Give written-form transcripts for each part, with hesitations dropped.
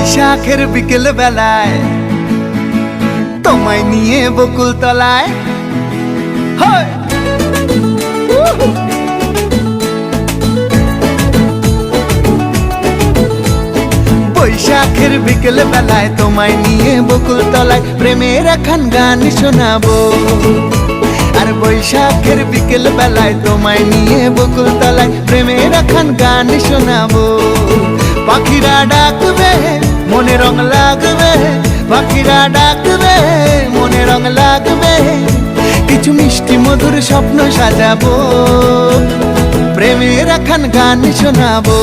বৈশাখের বিকেল বেলায় তোমায় নিয়ে বকুল তলায় বৈশাখের বিকেল বেলায় তোমায় নিয়ে বকুল তলায় প্রেমের একখান গান শোনাবো। আর বৈশাখের বিকেল বেলায় তোমায় নিয়ে বকুল তলায় প্রেমের একখান গান শোনাবো। পাখিরা ডাকবে মনে রং লাগবে, পাখিরা ডাকবে মনে রং লাগবে, কিছু মিষ্টি মধুর স্বপ্ন সাজাবো, প্রেমের একখান গান শোনাবো।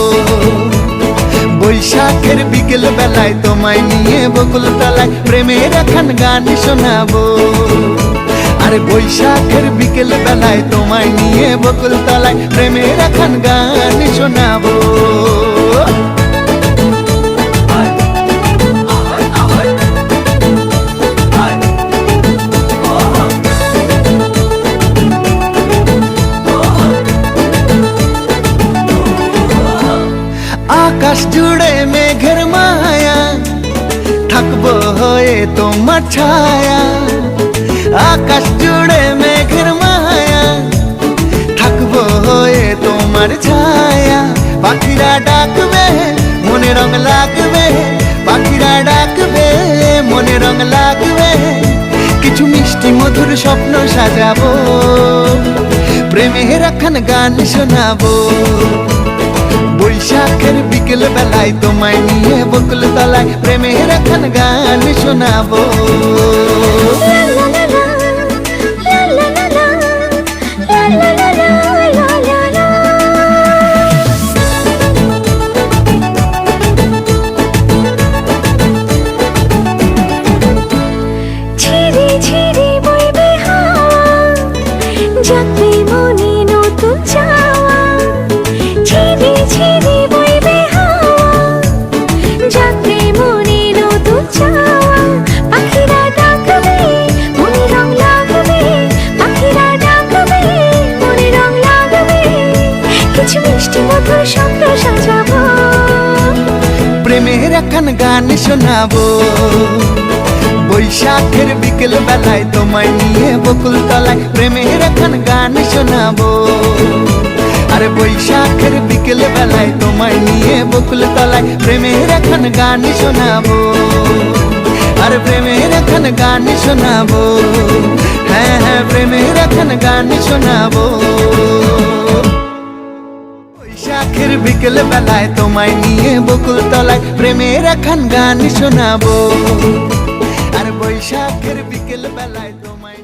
বৈশাখের বিকেল বেলায় তোমায় নিয়ে বকুল তলায় প্রেমের একখান গান শোনাবো। আর বৈশাখের বিকেল বেলায় তোমায় নিয়ে বকুল তলায় প্রেমের একখান গান শোনাবো। আকাশ জুড়ে মেঘের মায়া, থাকবো হয়ে তোমার ছায়া। আকাশ জুড়ে মেঘের মায়া, থাকবো হয়ে তোমার ছায়া। পাখিরা ডাকবে মনে রং লাগবে, পাখিরা ডাকবে মনে রং লাগবে, কিছু মিষ্টি মধুর স্বপ্ন সাজাবো, প্রেমের একখান গান শোনাবো। বৈশাখের বিকেল বেলায় তোমায় নিয়ে বকুল তলায় প্রেমের একখান গান শোনাবো। প্রেমের একখান গান শোনাবো। বৈশাখের বিকেল বেলায় তোমায় নিয়ে বকুল তলায় প্রেমের একখান গান শোনাবো। আর বৈশাখের বিকেল বেলায় তোমায় নিয়ে বকুল তলায় প্রেমের একখান গান শোনাবো। আর প্রেমের একখান গান শোনাবো, হ্যাঁ হ্যাঁ প্রেমের একখান গান শোনাবো। বৈশাখের বিকেল বেলায় তোমায় নিয়ে বকুল তলায় প্রেমের একখান গান শোনাবো। আর বৈশাখের বিকেল বেলায় তোমায়